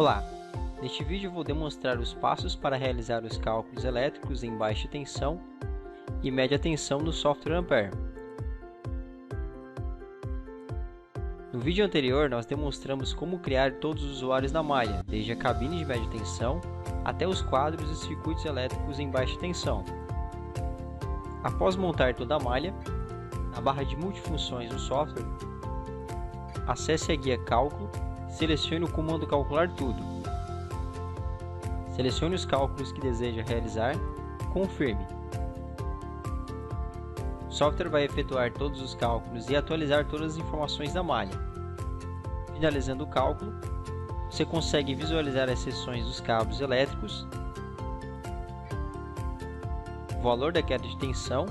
Olá! Neste vídeo eu vou demonstrar os passos para realizar os cálculos elétricos em baixa tensão e média tensão no software Ampere. No vídeo anterior nós demonstramos como criar todos os usuários da malha, desde a cabine de média tensão até os quadros e circuitos elétricos em baixa tensão. Após montar toda a malha, na barra de multifunções do software, acesse a guia Cálculo e selecione o comando Calcular Tudo. Selecione os cálculos que deseja realizar e confirme. O software vai efetuar todos os cálculos e atualizar todas as informações da malha. Finalizando o cálculo, você consegue visualizar as seções dos cabos elétricos, o valor da queda de tensão,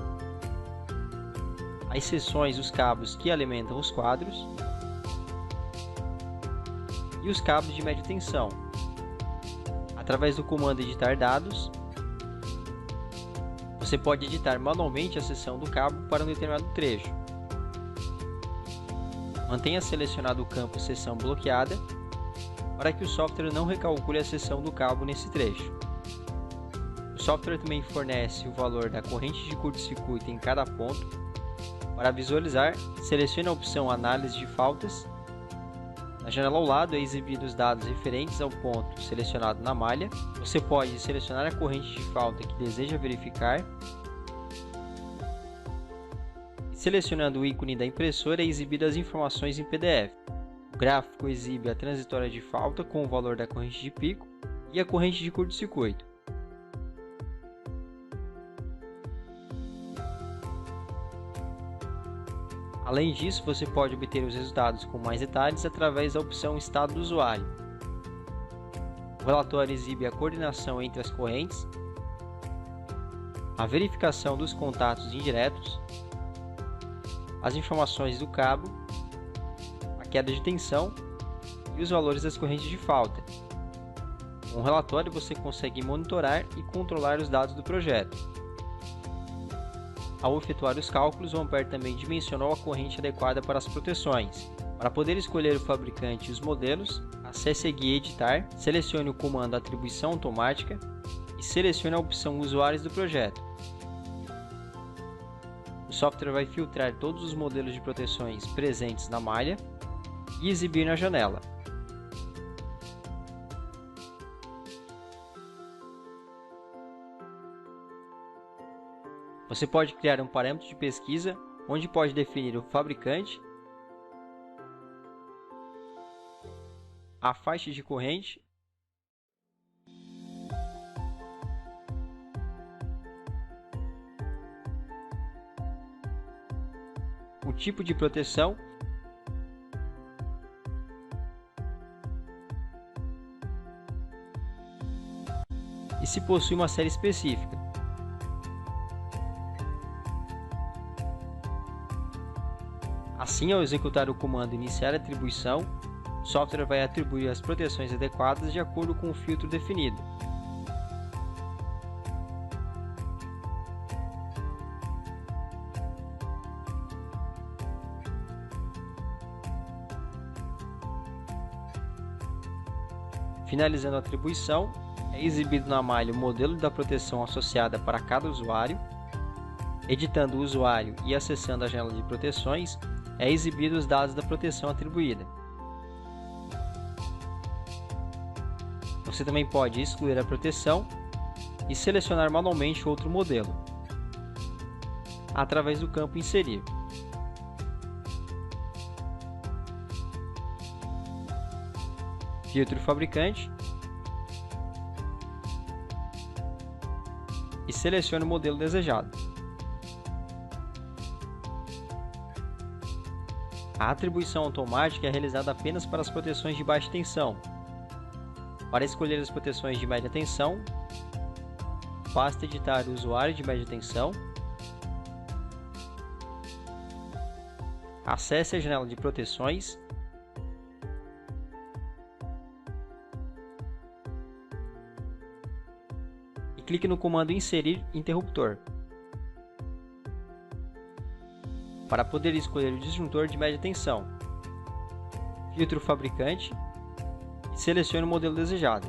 as seções dos cabos que alimentam os quadros e os cabos de média tensão. Através do comando editar dados, você pode editar manualmente a seção do cabo para um determinado trecho. Mantenha selecionado o campo seção bloqueada para que o software não recalcule a seção do cabo nesse trecho. O software também fornece o valor da corrente de curto-circuito em cada ponto. Para visualizar, selecione a opção Análise de faltas. Na janela ao lado é exibido os dados referentes ao ponto selecionado na malha. Você pode selecionar a corrente de falta que deseja verificar. Selecionando o ícone da impressora é exibido as informações em PDF. O gráfico exibe a transitória de falta com o valor da corrente de pico e a corrente de curto-circuito. Além disso, você pode obter os resultados com mais detalhes através da opção Estado do usuário. O relatório exibe a coordenação entre as correntes, a verificação dos contatos indiretos, as informações do cabo, a queda de tensão e os valores das correntes de falta. Com o relatório você consegue monitorar e controlar os dados do projeto. Ao efetuar os cálculos, o Ampere também dimensionou a corrente adequada para as proteções. Para poder escolher o fabricante e os modelos, acesse a guia Editar, selecione o comando Atribuição Automática e selecione a opção Usuários do projeto. O software vai filtrar todos os modelos de proteções presentes na malha e exibir na janela. Você pode criar um parâmetro de pesquisa, onde pode definir o fabricante, a faixa de corrente, o tipo de proteção e se possui uma série específica. Assim, ao executar o comando Iniciar atribuição, o software vai atribuir as proteções adequadas de acordo com o filtro definido. Finalizando a atribuição, é exibido na malha o modelo da proteção associada para cada usuário. Editando o usuário e acessando a janela de proteções, é exibido os dados da proteção atribuída. Você também pode excluir a proteção e selecionar manualmente outro modelo, através do campo Inserir. Filtre o fabricante e selecione o modelo desejado. A atribuição automática é realizada apenas para as proteções de baixa tensão. Para escolher as proteções de média tensão, basta editar o usuário de média tensão, acesse a janela de proteções e clique no comando Inserir interruptor para poder escolher o disjuntor de média tensão. Filtre o fabricante e selecione o modelo desejado.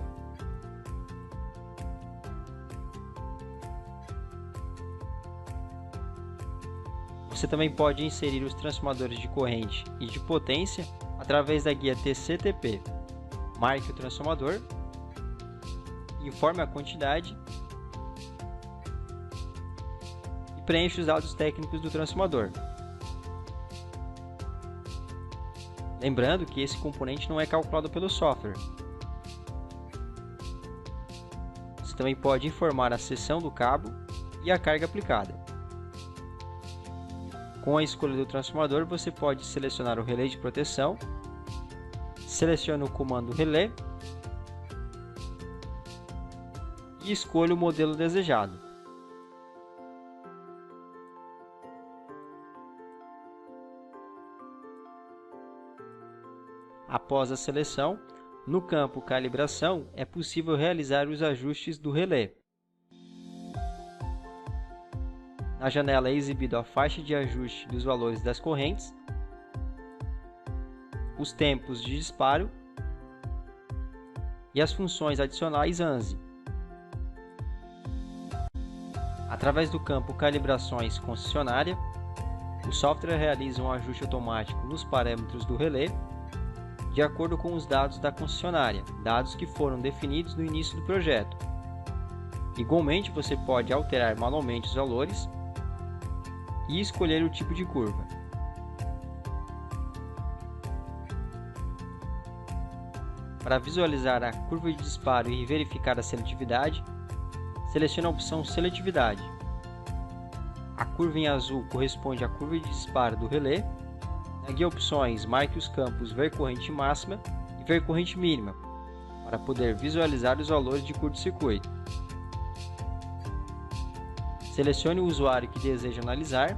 Você também pode inserir os transformadores de corrente e de potência através da guia TC/TP. Marque o transformador, informe a quantidade e preencha os dados técnicos do transformador. Lembrando que esse componente não é calculado pelo software. Você também pode informar a seção do cabo e a carga aplicada. Com a escolha do transformador, você pode selecionar o relé de proteção, selecione o comando relé e escolha o modelo desejado. Após a seleção, no campo Calibração é possível realizar os ajustes do relé. Na janela é exibido a faixa de ajuste dos valores das correntes, os tempos de disparo e as funções adicionais ANSI. Através do campo Calibrações Concessionária, o software realiza um ajuste automático nos parâmetros do relé de acordo com os dados da concessionária, dados que foram definidos no início do projeto. Igualmente, você pode alterar manualmente os valores e escolher o tipo de curva. Para visualizar a curva de disparo e verificar a seletividade, selecione a opção Seletividade. A curva em azul corresponde à curva de disparo do relé. Na guia Opções, marque os campos Ver corrente máxima e Ver corrente mínima, para poder visualizar os valores de curto-circuito. Selecione o usuário que deseja analisar.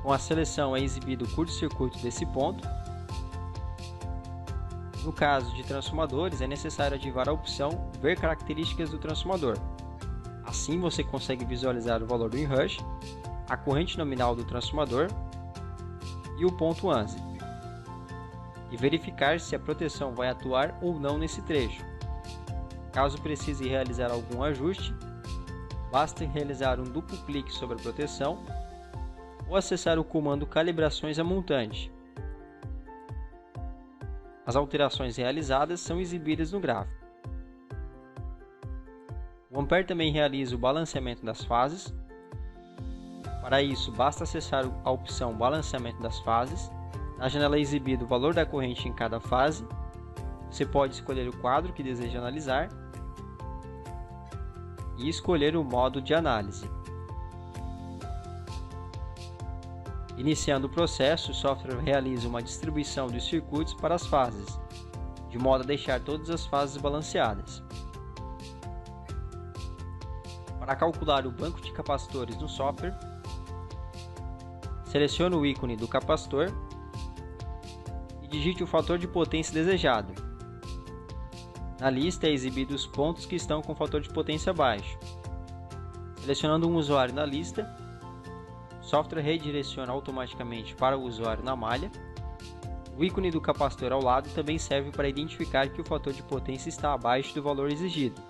Com a seleção é exibido o curto-circuito desse ponto. No caso de transformadores, é necessário ativar a opção Ver características do transformador. Assim você consegue visualizar o valor do inrush, a corrente nominal do transformador e o ponto ANSI, e verificar se a proteção vai atuar ou não nesse trecho. Caso precise realizar algum ajuste, basta realizar um duplo clique sobre a proteção ou acessar o comando Calibrações a montante. As alterações realizadas são exibidas no gráfico. O Ampere também realiza o balanceamento das fases. Para isso, basta acessar a opção Balanceamento das fases. Na janela é exibido o valor da corrente em cada fase. Você pode escolher o quadro que deseja analisar e escolher o modo de análise. Iniciando o processo, o software realiza uma distribuição dos circuitos para as fases, de modo a deixar todas as fases balanceadas. Para calcular o banco de capacitores no software, selecione o ícone do capacitor e digite o fator de potência desejado. Na lista é exibido os pontos que estão com fator de potência baixo. Selecionando um usuário na lista, o software redireciona automaticamente para o usuário na malha. O ícone do capacitor ao lado também serve para identificar que o fator de potência está abaixo do valor exigido.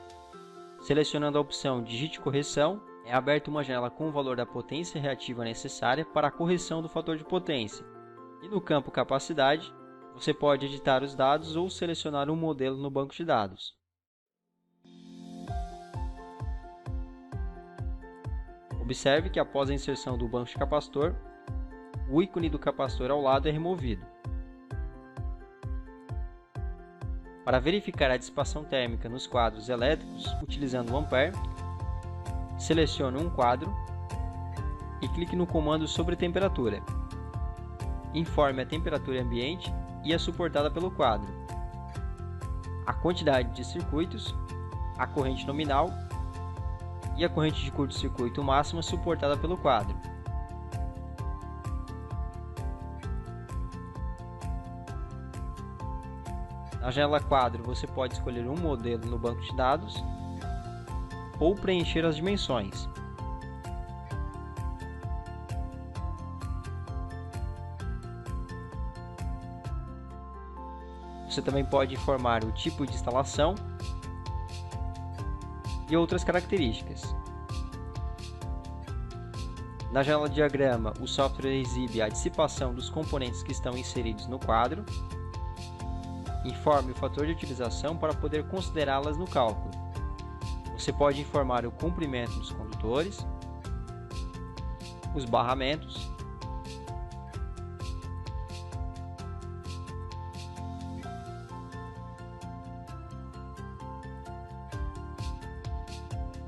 Selecionando a opção Digite Correção, é aberta uma janela com o valor da potência reativa necessária para a correção do fator de potência. E no campo Capacidade, você pode editar os dados ou selecionar um modelo no banco de dados. Observe que após a inserção do banco de capacitor, o ícone do capacitor ao lado é removido. Para verificar a dissipação térmica nos quadros elétricos utilizando o Ampere, selecione um quadro e clique no comando sobre temperatura. Informe a temperatura ambiente e a suportada pelo quadro, a quantidade de circuitos, a corrente nominal e a corrente de curto-circuito máxima suportada pelo quadro. Na janela quadro você pode escolher um modelo no banco de dados ou preencher as dimensões. Você também pode informar o tipo de instalação e outras características. Na janela de diagrama, o software exibe a dissipação dos componentes que estão inseridos no quadro. Informe o fator de utilização para poder considerá-las no cálculo. Você pode informar o comprimento dos condutores, os barramentos,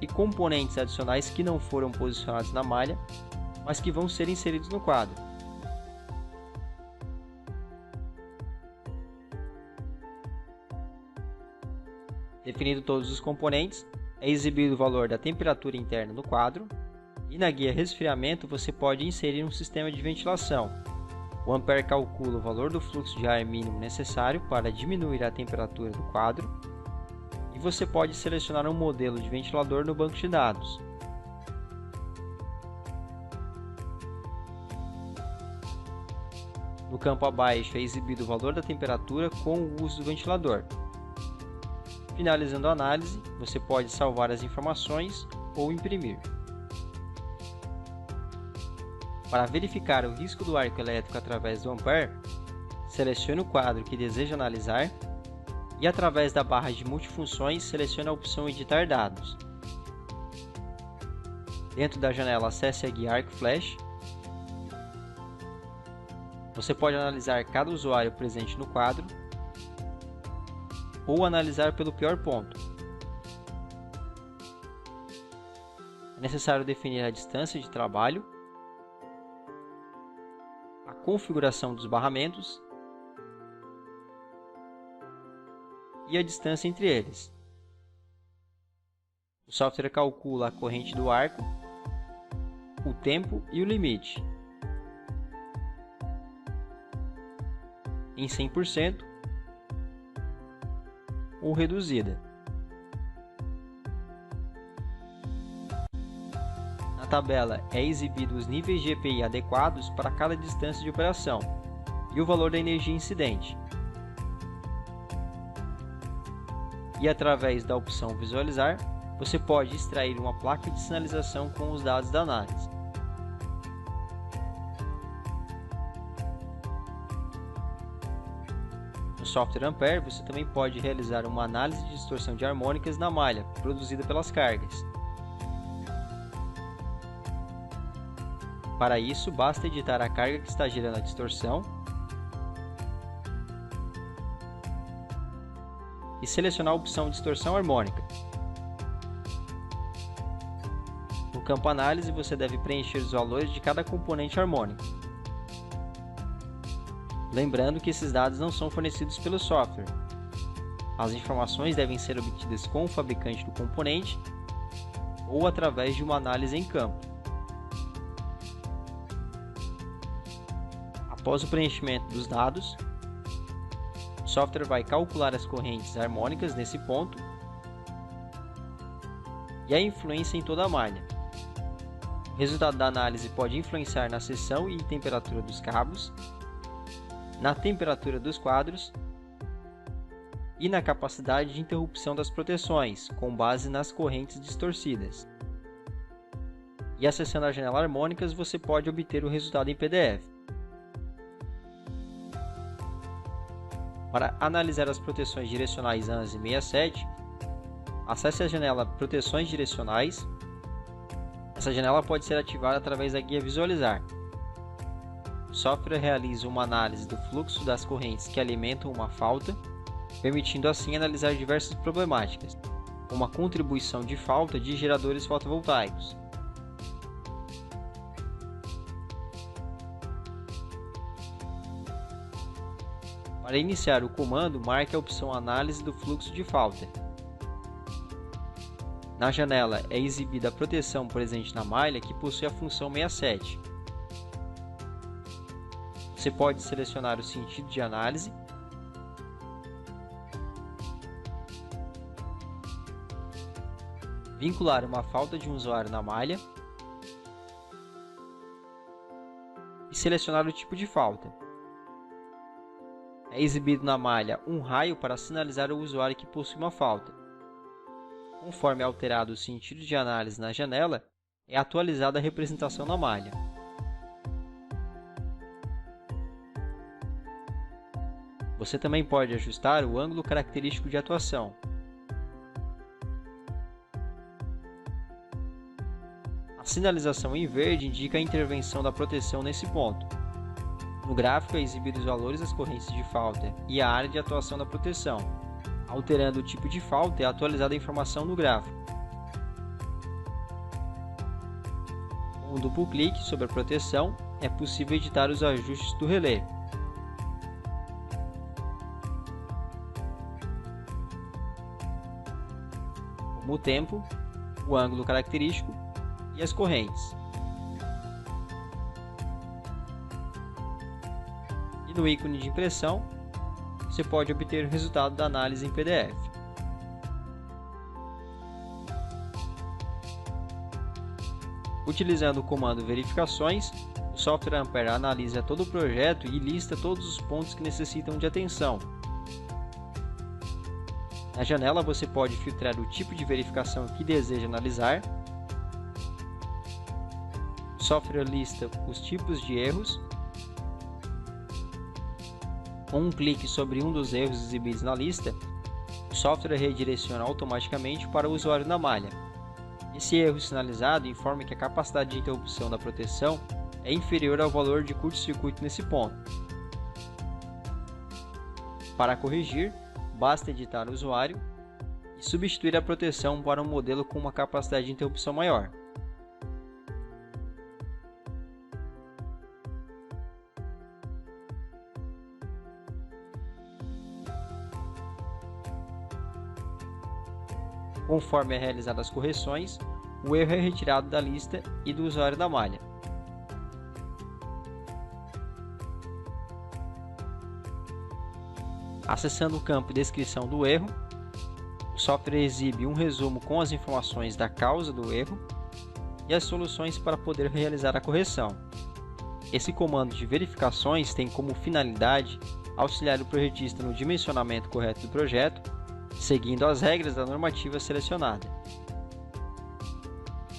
e componentes adicionais que não foram posicionados na malha, mas que vão ser inseridos no quadro. Definido todos os componentes, é exibido o valor da temperatura interna no quadro, e na guia resfriamento você pode inserir um sistema de ventilação. O Ampere calcula o valor do fluxo de ar mínimo necessário para diminuir a temperatura do quadro, e você pode selecionar um modelo de ventilador no banco de dados. No campo abaixo é exibido o valor da temperatura com o uso do ventilador. Finalizando a análise, você pode salvar as informações ou imprimir. Para verificar o risco do arco elétrico através do Ampere, selecione o quadro que deseja analisar e, através da barra de multifunções, selecione a opção Editar dados. Dentro da janela, acesse a guia Arc Flash. Você pode analisar cada usuário presente no quadro ou analisar pelo pior ponto. É necessário definir a distância de trabalho, a configuração dos barramentos e a distância entre eles. O software calcula a corrente do arco, o tempo e o limite em 100% ou reduzida. Na tabela é exibido os níveis de EPI adequados para cada distância de operação e o valor da energia incidente. E através da opção Visualizar, você pode extrair uma placa de sinalização com os dados da análise. No software Ampere, você também pode realizar uma análise de distorção de harmônicas na malha, produzida pelas cargas. Para isso, basta editar a carga que está gerando a distorção e selecionar a opção Distorção Harmônica. No campo Análise, você deve preencher os valores de cada componente harmônico. Lembrando que esses dados não são fornecidos pelo software. As informações devem ser obtidas com o fabricante do componente ou através de uma análise em campo. Após o preenchimento dos dados, o software vai calcular as correntes harmônicas nesse ponto e a influência em toda a malha. O resultado da análise pode influenciar na seção e temperatura dos cabos, na temperatura dos quadros e na capacidade de interrupção das proteções, com base nas correntes distorcidas. E acessando a janela Harmônicas, você pode obter o resultado em PDF. Para analisar as proteções direcionais ANSI 67, acesse a janela Proteções Direcionais. Essa janela pode ser ativada através da guia Visualizar. O software realiza uma análise do fluxo das correntes que alimentam uma falta, permitindo assim analisar diversas problemáticas, como a contribuição de falta de geradores fotovoltaicos. Para iniciar o comando, marque a opção Análise do fluxo de falta. Na janela é exibida a proteção presente na malha, que possui a função 67. Você pode selecionar o sentido de análise, vincular uma falta de um usuário na malha e selecionar o tipo de falta. É exibido na malha um raio para sinalizar ao usuário que possui uma falta. Conforme é alterado o sentido de análise na janela, é atualizada a representação na malha. Você também pode ajustar o ângulo característico de atuação. A sinalização em verde indica a intervenção da proteção nesse ponto. No gráfico é exibido os valores das correntes de falta e a área de atuação da proteção. Alterando o tipo de falta, é atualizada a informação no gráfico. Com um duplo clique sobre a proteção, é possível editar os ajustes do relé. Como o tempo, o ângulo característico e as correntes. E no ícone de impressão, você pode obter o resultado da análise em PDF. Utilizando o comando verificações, o software Ampere analisa todo o projeto e lista todos os pontos que necessitam de atenção. Na janela você pode filtrar o tipo de verificação que deseja analisar. O software lista os tipos de erros. Com um clique sobre um dos erros exibidos na lista, o software redireciona automaticamente para o usuário na malha. Esse erro sinalizado informa que a capacidade de interrupção da proteção é inferior ao valor de curto-circuito nesse ponto. Para corrigir, basta editar o usuário e substituir a proteção para um modelo com uma capacidade de interrupção maior. Conforme é realizadas as correções, o erro é retirado da lista e do usuário da malha. Acessando o campo Descrição do erro, o software exibe um resumo com as informações da causa do erro e as soluções para poder realizar a correção. Esse comando de verificações tem como finalidade auxiliar o projetista no dimensionamento correto do projeto, seguindo as regras da normativa selecionada.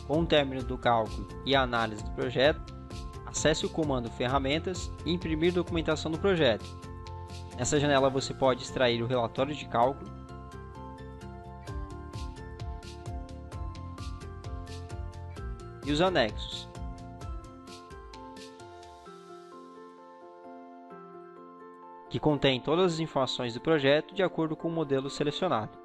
Com o término do cálculo e a análise do projeto, acesse o comando Ferramentas e imprimir documentação do projeto. Nessa janela você pode extrair o relatório de cálculo, e os anexos. Que contém todas as informações do projeto de acordo com o modelo selecionado.